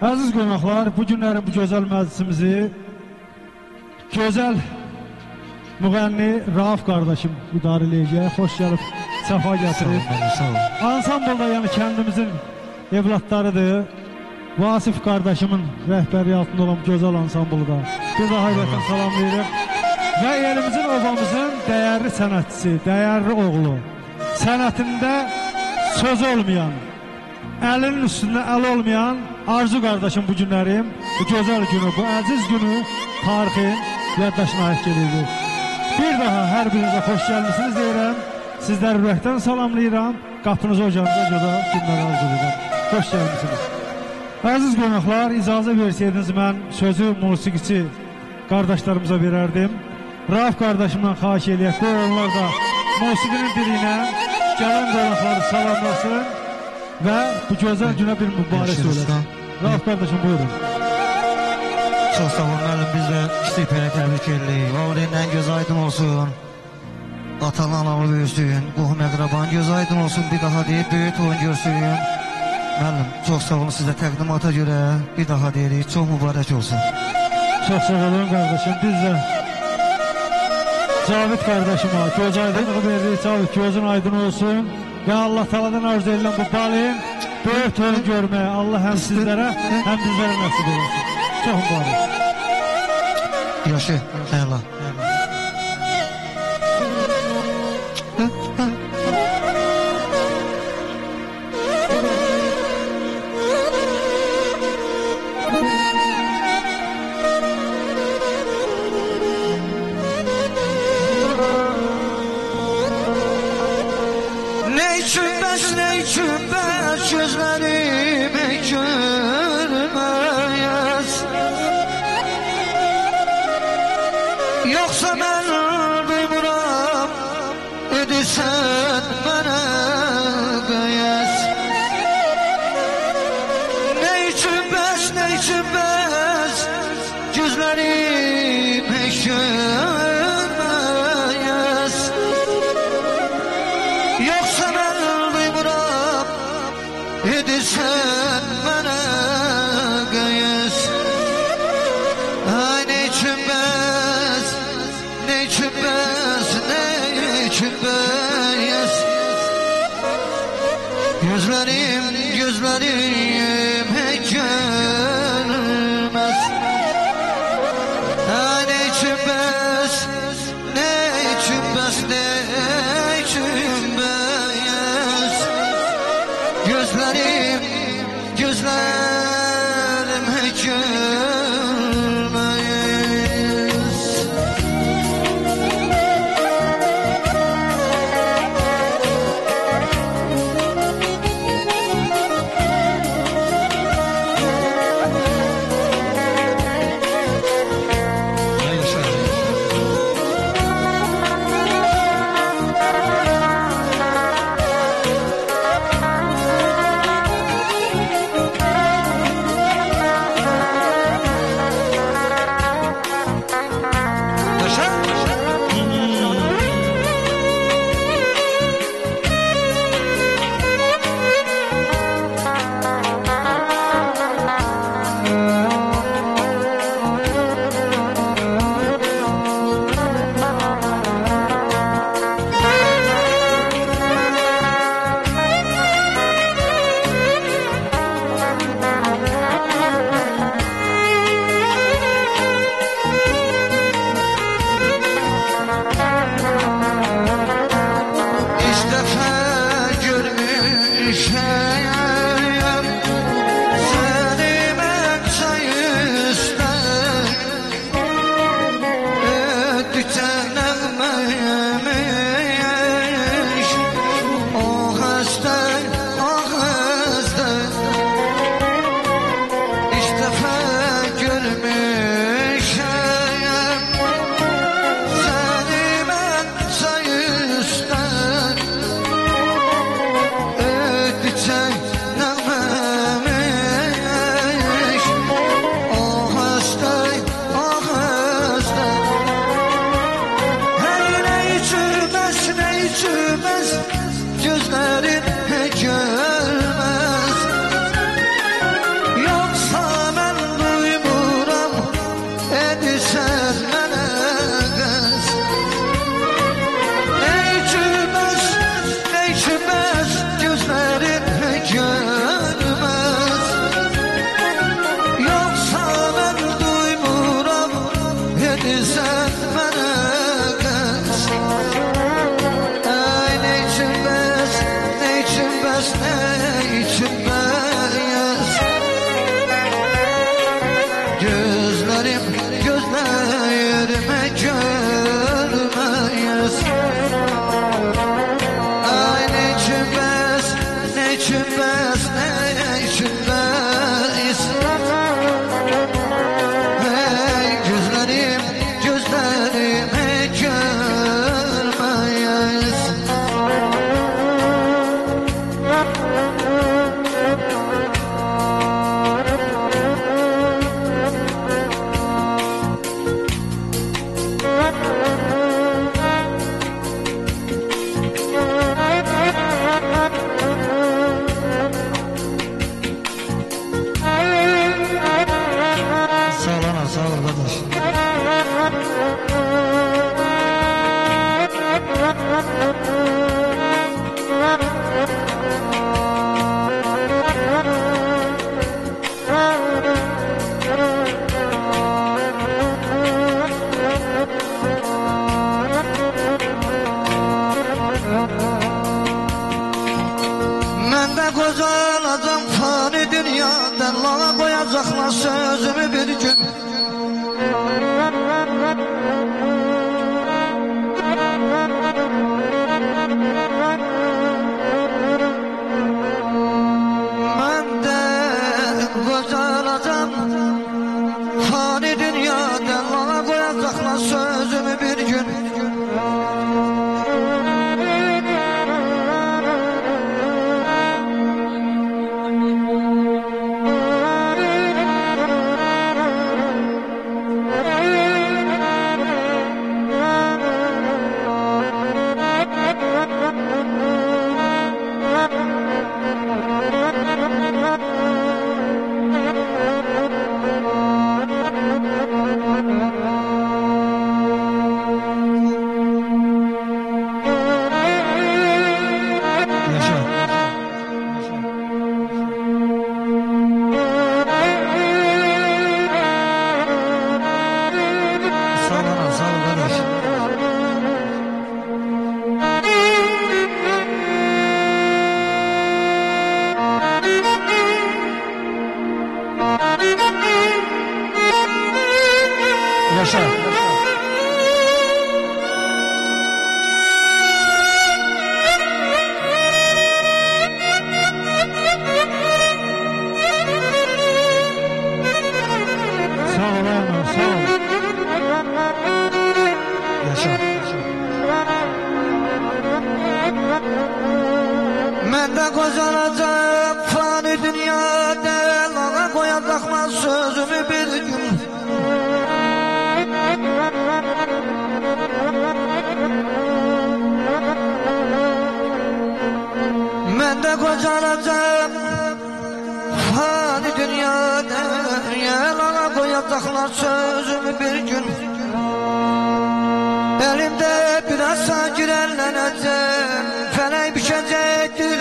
Əziz qonaqlar, bu günlərin bu gözəl məclisimizi gözəl müğənni Rauf qardaşım idarə eləyəcək. Xoş gəlib, səfa gətirib. Ansamblda yəni kəndimizin evlatlarıdır. Vasif qardaşımın rəhbəri altında olan gözəl ansamblda bir daha hayvətən salamlayırıq. Və elimizin, obamızın dəyərli sənətçisi, dəyərli oğlu, sənətində söz olmayan, əlinin üstündə əl olmayan Arzu qardaşım bu günlərim, bu gözəl günü, bu əziz günü tarixin yaddaşına aid gedir. Bir daha hər birinizə xoş gəlmişsiniz deyirəm. Sizləri ürəkdən salamlayıram. Qapınızı ocağınıza görə günlər arzu edirəm. Xoş gəlmişsiniz. Əziz qonaqlar, icazə versəydiniz mən sözü musiqiçi qardaşlarımıza verərdim. Rauf qardaşımdan xahiş eləyək. Bu onlar da musiqinin dili ilə gələn qonaqları salamlasın və bu gözəl günə bir mübarək söyləsin. Rauf qardaşım buyurun. Çox sağ olun müəllim, biz də kiçik belə təbrik edirik. Valideynlərin göz aydın olsun. Atalı analı böyüsün, qohum əqrabanın göz aydın olsun. Bir daha deyib böyük oyun görsün. Müəllim, çox sağ olun sizə təqdimata görə bir daha deyirik. Çox mübarək olsun. Çox sağ olun qardaşım. Biz də Cavid qardaşıma göz aydınlığı veririk. Cavid gözün aydın olsun. Və Allah taladan arzu edilən bu balin böyük oyun görməyə Allah həm sizlərə həm bizlərə nəsib olsun. Çox mübarək. Yaşı, əla. Ne için bəs gözlərim görməyəz. Yoxsa mən duymuram, edirsən mənə qəyəz. Ne için bəs gözlərim görməyəz. Yoxsa mən duymuram, edirsən mənə qəyəz. Ay ne için bəs gözlərim heç görməz. Ay ne için bəs gözlərim heç görməz. Gözlerim gözlerime görmeyez. Ay ne çümbez, ne çümbez, ne çümbez. Hey gözlerim gözlerime görmeyez. Sağ ol kardeş. Ben de kozaladım fani dünyadan, lala koyacaklar sözümü bir gün. Ben de kozaladım fani dünyadan, lala koyacaklar sözümü bir gün. Yaşa. Sağ ol Ayman, sağ ol. Yaşa. Ben de kozalacağım fani dünyada, lala koyacaklar sözümü bir gün. Ben de kozalacağım fani dünyada, lala koyacaklar sözümü bir gün. Elimde biraz sancirelleneceğim, felek düşecektir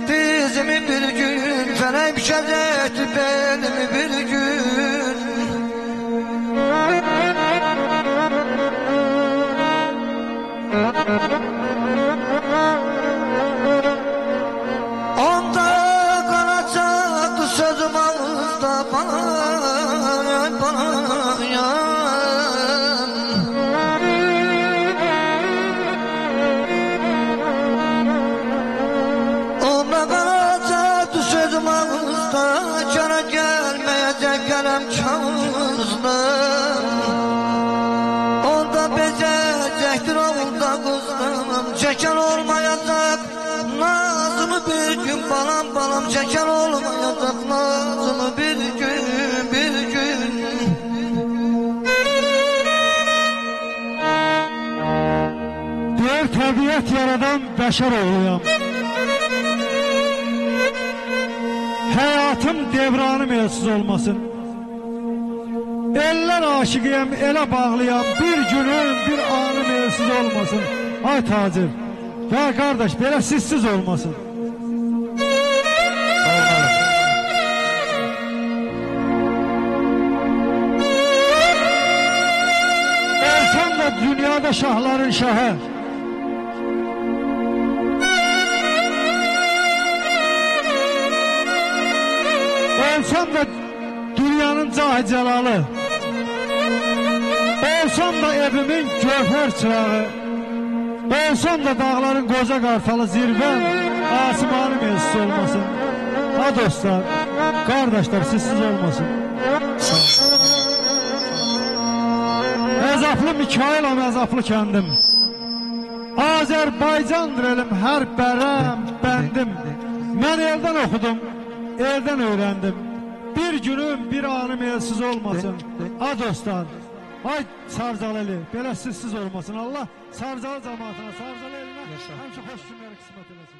dizimi bir gün, felek düşecektir belimi bir gün. Onda kalacaktı sözüm ağızda bana, bana ya. Onda kalacaktı sözüm ağızda, cana gelmeyecek kalem kağızda. Onda bezecektir oğulda kızım, çeken olmayacak nazımı bir gün, balam balam çeken olmayacak nazımı bir gün, bir gün. Deyir təbiət yaradan bəşər oğluyam. Həyatım devranı mevsuz olmasın. Eller aşıqıyam, elə bağlıyam. Bir günüm, bir anı mevsuz olmasın. Ay tacir, ya kardeş, belə sizsiz olmasın. Olsam da dünyada şahların şahı. Olsam da dünyanın cahı cəlalı. Olsam da evimin gövhər çırağı, olsam da dağların qoca qartalı zirvəm, asimanı meclisi olmasın. Ha dostlar, qardaşlar, sizsiz olmasın. Əzaplı Mikailəm, əzaplı kəndim. Azərbaycandır elim, hər bərəm, bəndim. Mən eldən oxudum, eldən öyrəndim. Bir günüm, bir anım elsiz olmasın. Ha dostlar, ay Sarcal eli, belə sizsiz olmasın. Allah Sarcal cəmaatına, Sarcal elinə həmişə xoş günləri qismət eləsin.